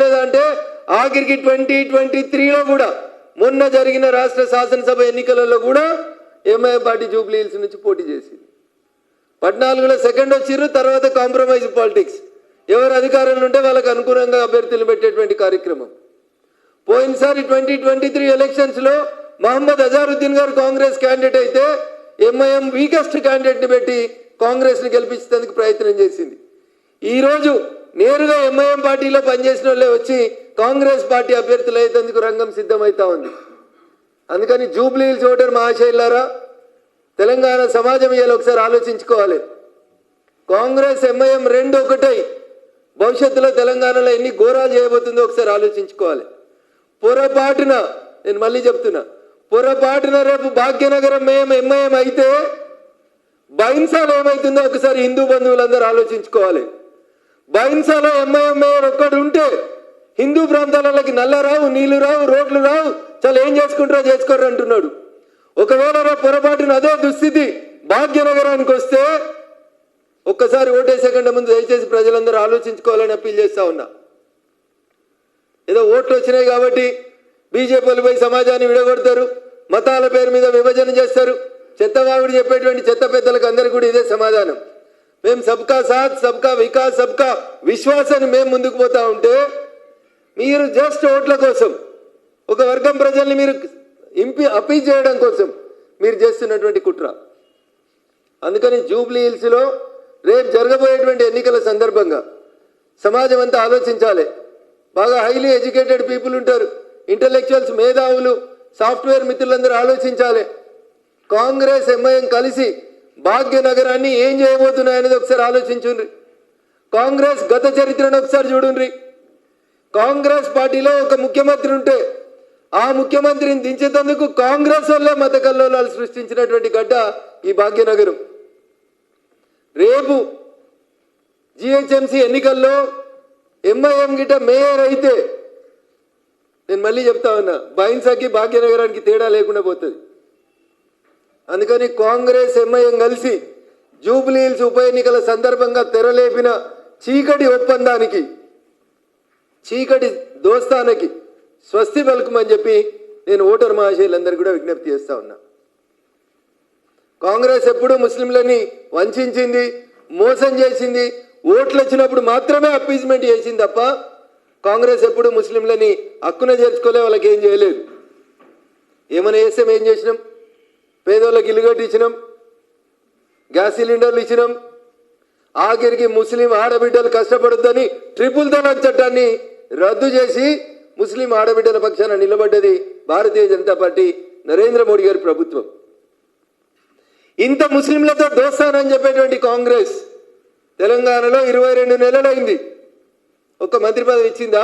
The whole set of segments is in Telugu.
లేదంటే ఆఖరికి 2023లో కూడా మొన్న జరిగిన రాష్ట్ర శాసనసభ ఎన్నికలలో కూడా ఎంఐఎం పార్టీ జూబ్లీ హిల్స్ నుంచి పోటీ చేసింది. 14లో సెకండ్ వచ్చిర్రు. తర్వాత కాంప్రమైజ్ పాలిటిక్స్, ఎవరు అధికారంలో ఉంటే వాళ్ళకు అనుకూలంగా అభ్యర్థులు పెట్టేటువంటి కార్యక్రమం. పోయినసారి 2023 ఎలక్షన్స్లో మహమ్మద్ అజారుద్దీన్ గారు కాంగ్రెస్ క్యాండిడేట్ అయితే ఎంఐఎం వీకెస్ట్ క్యాండిడేట్ని పెట్టి కాంగ్రెస్ని గెలిపించేందుకు ప్రయత్నం చేసింది. ఈరోజు నేరుగా ఎంఐఎం పార్టీలో పనిచేసిన వాళ్ళే వచ్చి కాంగ్రెస్ పార్టీ అభ్యర్థులు అయ్యేందుకు రంగం సిద్ధమవుతా ఉంది. అందుకని జూబ్లీ హిల్స్ ఓటర్ మహాశైలారా, తెలంగాణ సమాజం ఇవాళ ఒకసారి ఆలోచించుకోవాలి. కాంగ్రెస్ ఎంఐఎం రెండు ఒకటై భవిష్యత్తులో తెలంగాణలో ఎన్ని ఘోరాలు చేయబోతుందో ఒకసారి ఆలోచించుకోవాలి. పొరపాటున, నేను మళ్ళీ చెప్తున్నా, పొరపాటున రేపు భాగ్యనగరం ఎంఐఎం అయితే బైన్సాలో ఏమవుతుందో ఒకసారి హిందూ బంధువులందరూ ఆలోచించుకోవాలి. బైన్సాలో ఎంఐఎం మేయర్ ఒక్కడు ఉంటే హిందూ ప్రాంతాలకి నల్ల రావు, నీళ్లు రావు, రోడ్లు రావు, చాలా ఏం చేసుకుంటారో చేసుకోరు అంటున్నాడు. ఒకవేళ రేపు పొరపాటున అదే దుస్థితి భాగ్యనగరానికి వస్తే ఒక్కసారి ఓటేసే కంటే ముందు దయచేసి ప్రజలందరూ ఆలోచించుకోవాలని అప్పీల్ చేస్తా ఉన్నా. ఏదో ఓట్లు వచ్చినాయి కాబట్టి బీజేపీలు పోయి సమాజాన్ని విడగొడతారు, మతాల పేరు మీద విభజన చేస్తారు. చెత్తవాగుడు చెప్పేటువంటి చెత్త పెద్దలకు అందరికీ కూడా ఇదే సమాధానం. మేము సబ్కా సాత్, సబ్కా వికాస్, సబ్కా విశ్వాసాన్ని మేము ముందుకు పోతా ఉంటే మీరు జస్ట్ ఓట్ల కోసం, ఒక వర్గం ప్రజల్ని మీరు అప్పీల్ చేయడం కోసం మీరు చేస్తున్నటువంటి కుట్ర. అందుకని జూబ్లీ హిల్స్లో రేపు జరగబోయేటువంటి ఎన్నికల సందర్భంగా సమాజం అంతా ఆలోచించాలి. బాగా హైలీ ఎడ్యుకేటెడ్ పీపుల్ ఉంటారు, ఇంటలెక్చువల్స్, మేధావులు, సాఫ్ట్వేర్ మిత్రులందరూ ఆలోచించాలి. కాంగ్రెస్ ఎంఐఎం కలిసి భాగ్యనగరాన్ని ఏం చేయబోతున్నాయనేది ఒకసారి ఆలోచించుండ్రి. కాంగ్రెస్ గత చరిత్రను ఒకసారి చూడుండ్రి. కాంగ్రెస్ పార్టీలో ఒక ముఖ్యమంత్రి ఉంటే ఆ ముఖ్యమంత్రిని దించేందుకు కాంగ్రెస్ వల్లే మత కల్లోలాలు సృష్టించినటువంటి గడ్డ ఈ భాగ్యనగరం. రేపు జిహెచ్ఎంసీ ఎన్నికల్లో ఎంఐఎం గిట్ట మేయర్ అయితే నేను మళ్ళీ చెప్తా ఉన్నా, బైన్సాకి భాగ్యనగరానికి తేడా లేకుండా పోతుంది. అందుకని కాంగ్రెస్ ఎంఐఎం కలిసి జూబ్లీ హిల్స్ ఉప ఎన్నికల సందర్భంగా తెరలేపిన చీకటి ఒప్పందానికి, చీకటి దోస్తానికి స్వస్తి పలుకుమని చెప్పి నేను ఓటర్ మహాశయులందరూ కూడా విజ్ఞప్తి చేస్తా ఉన్నా. కాంగ్రెస్ ఎప్పుడూ ముస్లింలని వంచింది, మోసం చేసింది, ఓట్లు వచ్చినప్పుడు మాత్రమే అప్పీజ్మెంట్ చేసింది తప్ప కాంగ్రెస్ ఎప్పుడు ముస్లింలని హక్కున చేర్చుకోలే, వాళ్ళకి ఏం చేయలేదు. ఏమైనా చేసాం, ఏం చేసినాం? పేదోళ్ళకి ఇల్లు కట్టి ఇచ్చినాం, గ్యాస్ సిలిండర్లు ఇచ్చినాం, ఆఖరికి ముస్లిం ఆడబిడ్డలు కష్టపడొద్దని ట్రిపుల్ తలాక్ చట్టాన్ని రద్దు చేసి ముస్లిం ఆడబిడ్డల పక్షాన నిలబడ్డది భారతీయ జనతా పార్టీ, నరేంద్ర మోడీ గారి ప్రభుత్వం. ఇంత ముస్లింలతో దోస్తానని చెప్పేటువంటి కాంగ్రెస్ తెలంగాణలో 22 నెలలైంది, ఒక్క మంత్రి పదవి ఇచ్చిందా?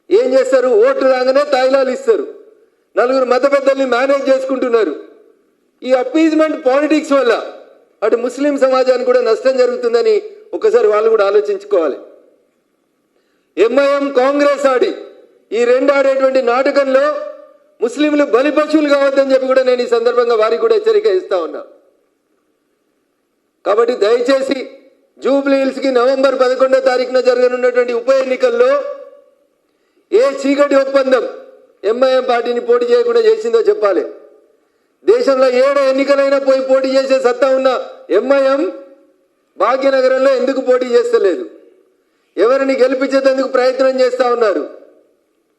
ఏం చేస్తారు? ఓట్లు రాగానే తాయిలాలు ఇస్తారు, నలుగురు మత పెద్దల్ని మేనేజ్ చేసుకుంటున్నారు. ఈ అప్పీజ్మెంట్ పాలిటిక్స్ వల్ల అటు ముస్లిం సమాజానికి కూడా నష్టం జరుగుతుందని ఒకసారి వాళ్ళు కూడా ఆలోచించుకోవాలి. ఎంఐఎం కాంగ్రెస్ ఆడి ఈ రెండు ఆడేటువంటి నాటకంలో ముస్లింలు బలిపశువులు కావద్దని చెప్పి కూడా నేను ఈ సందర్భంగా వారికి కూడా హెచ్చరిక ఇస్తా ఉన్నా. కాబట్టి దయచేసి జూబ్లీ హిల్స్కి నవంబర్ 11వ తారీఖున జరగనున్నటువంటి ఉప ఎన్నికల్లో ఏ చీకటి ఒప్పందం ఎంఐఎం పార్టీని పోటీ చేయకుండా చేసిందో చెప్పాలి. దేశంలో 7 ఎన్నికలైనా పోయి పోటీ చేసే సత్తా ఉన్న ఎంఐఎం భాగ్యనగరంలో ఎందుకు పోటీ చేస్తలేదు? ఎవరిని గెలిపించేందుకు ప్రయత్నం చేస్తూ ఉన్నారు?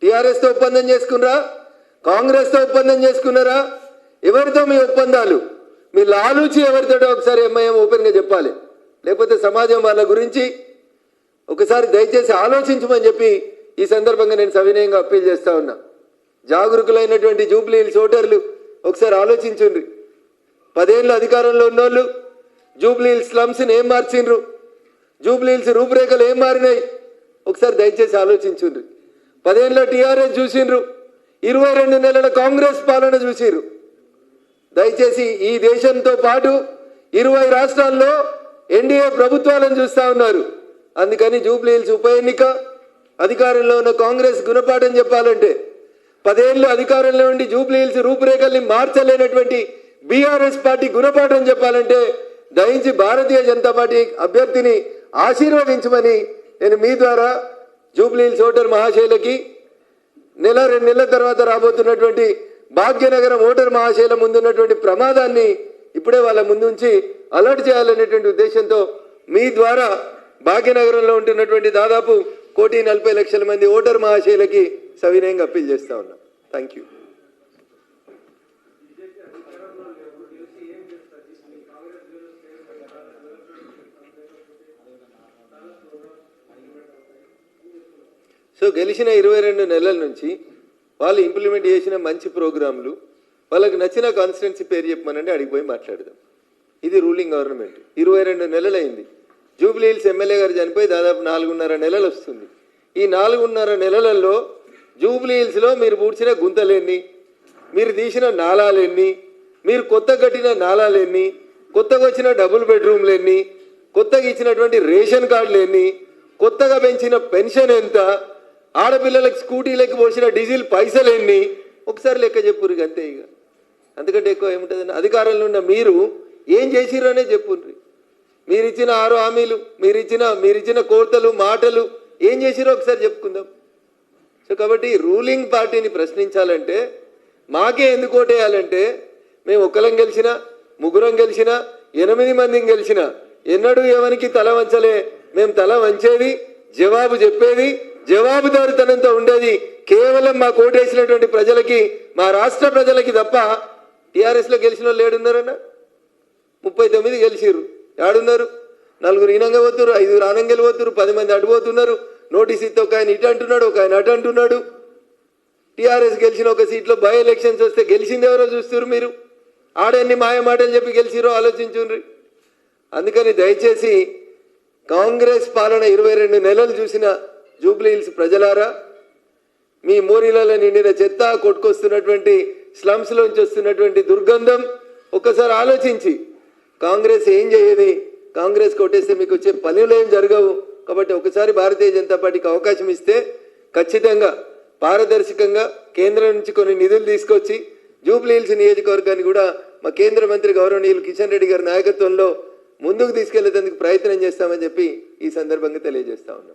టీఆర్ఎస్తో ఒప్పందం చేసుకున్నారా? కాంగ్రెస్తో ఒప్పందం చేసుకున్నారా? ఎవరితో మీ ఒప్పందాలు? మీ లాలూచి ఎవరితోటో ఒకసారి ఎంఐఎం ఓపెన్గా చెప్పాలి. లేకపోతే సమాజం వాళ్ళ గురించి ఒకసారి దయచేసి ఆలోచించమని చెప్పి ఈ సందర్భంగా నేను సవినయంగా అప్పీల్ చేస్తా ఉన్నా. జాగరూకులైనటువంటి జూబ్లీ హిల్స్ ఓటర్లు ఒకసారి ఆలోచించండి. 10 ఏళ్ళు అధికారంలో ఉన్నోళ్ళు జూబ్లీ హిల్స్ స్లమ్స్ని ఏం మార్చిండ్రు, జూబ్లీ హిల్స్ రూపురేఖలు ఏం మారినాయి ఒకసారి దయచేసి ఆలోచించండి. 10 ఏళ్ళ టీఆర్ఎస్ చూసిండ్రు, 22 నెలల కాంగ్రెస్ పాలన చూసిర్రు. దయచేసి ఈ దేశంతో పాటు 20 రాష్ట్రాల్లో ఎన్డీఏ ప్రభుత్వాలను చూస్తూ ఉన్నారు. అందుకని జూబ్లీ హిల్స్ ఉప ఎన్నిక అధికారంలో ఉన్న కాంగ్రెస్ గుణపాఠం చెప్పాలంటే, 10 ఏళ్ళు అధికారంలో ఉండి జూబ్లీ హిల్స్ రూపురేఖల్ని మార్చలేనటువంటి బీఆర్ఎస్ పార్టీ గుణపాఠం చెప్పాలంటే దయించి భారతీయ జనతా పార్టీ అభ్యర్థిని ఆశీర్వదించమని నేను మీ ద్వారా జూబ్లీహిల్స్ ఓటర్ మహాశైలకి నెల 2 నెలల తర్వాత రాబోతున్నటువంటి భాగ్యనగరం ఓటర్ మహాశైల ముందున్నటువంటి ప్రమాదాన్ని ఇప్పుడే వాళ్ళ ముందు ఉంచి అలర్ట్ చేయాలనేటువంటి ఉద్దేశంతో మీ ద్వారా భాగ్యనగరంలో ఉంటున్నటువంటి దాదాపు 1,40,00,000 మంది ఓటర్ మహాశైలకి సవినయంగా అప్పీల్ చేస్తా ఉన్నాం. Thank you. సో గెలిచిన 22 నెలల నుంచి వాళ్ళు ఇంప్లిమెంట్ చేసిన మంచి ప్రోగ్రాంలు, వాళ్ళకి నచ్చిన కాన్స్టిట్యున్సీ పేరు చెప్పమనండి, అడిగిపోయి మాట్లాడదాం. ఇది రూలింగ్ గవర్నమెంట్. 22 నెలలు అయింది. జూబ్లీహిల్స్ ఎమ్మెల్యే గారు చనిపోయి దాదాపు 4.5 నెలలు వస్తుంది. ఈ 4.5 నెలలలో జూబ్లీహిల్స్లో మీరు పూడ్చిన గుంతలెన్ని, మీరు తీసిన నాలాలెన్ని, మీరు కొత్త కట్టిన నాలాలెన్ని, కొత్తగా వచ్చిన డబుల్ బెడ్రూమ్లు ఎన్ని, కొత్తగా ఇచ్చినటువంటి రేషన్ కార్డులు ఎన్ని, కొత్తగా పెంచిన పెన్షన్ ఎంత, ఆడపిల్లలకు స్కూటీలకు పోసిన డీజిల్ పైసలు ఎన్ని, ఒకసారి లెక్క చెప్పుర్రు అంతే. ఇక అంతకంటే ఎక్కువ ఏముంటుందని అధికారంలో ఉన్న మీరు ఏం చేసిర్రు అనే చెప్పుర్రి. మీరిచ్చిన 6 హామీలు, మీరిచ్చిన కోర్తలు మాటలు ఏం చేసిరో ఒకసారి చెప్పుకుందాం. సో కాబట్టి రూలింగ్ పార్టీని ప్రశ్నించాలంటే మాకే ఎందుకు ఓటేయాలంటే మేము ఒక్కలం గెలిచినా, ముగ్గురం గెలిచినా, 8 మందిని గెలిచినా ఎన్నడూ ఎవరికి తల వంచలే. మేము తల వంచేది, జవాబు చెప్పేది, జవాబుదారితనంతో ఉండేది కేవలం మా కోటేసినటువంటి ప్రజలకి, మా రాష్ట్ర ప్రజలకి తప్ప. టీఆర్ఎస్లో గెలిచిన వాళ్ళు ఏడున్నారన్న? 39 గెలిచిర్రు. ఏడున్నారు? 4 ఈనంగా పోతున్నారు, 5 ఆనంగలు పోతున్నారు, 10 మంది అడిపోతున్నారు. నోటీస్ ఇస్తే ఒక ఆయన ఇటు అంటున్నాడు, ఒక ఆయన అటు అంటున్నాడు. టీఆర్ఎస్ గెలిచిన ఒక సీట్లో బై ఎలక్షన్స్ వస్తే గెలిచింది ఎవరో చూస్తున్నారు మీరు. ఆడన్ని మాయ మాటలు చెప్పి గెలిచిరో ఆలోచించుండ్రి. అందుకని దయచేసి కాంగ్రెస్ పాలన 22 నెలలు చూసిన జూబ్లీహిల్స్ ప్రజలారా, మీ మోరీలలో నిండిన చెత్త, కొట్టుకొస్తున్నటువంటి స్లమ్స్లోంచి వస్తున్నటువంటి దుర్గంధం ఒక్కసారి ఆలోచించి కాంగ్రెస్ ఏం చేయదు, కాంగ్రెస్ కొట్టేస్తే మీకు వచ్చే పనులు ఏం జరగవు. కాబట్టి ఒకసారి భారతీయ జనతా పార్టీకి అవకాశం ఇస్తే ఖచ్చితంగా పారదర్శకంగా కేంద్రం నుంచి కొన్ని నిధులు తీసుకొచ్చి జూబ్లీహిల్స్ నియోజకవర్గాన్ని కూడా మా కేంద్ర మంత్రి గౌరవనీయులు కిషన్ రెడ్డి గారి నాయకత్వంలో ముందుకు తీసుకెళ్లేందుకు ప్రయత్నం చేస్తామని చెప్పి ఈ సందర్భంగా తెలియజేస్తా ఉన్నాం.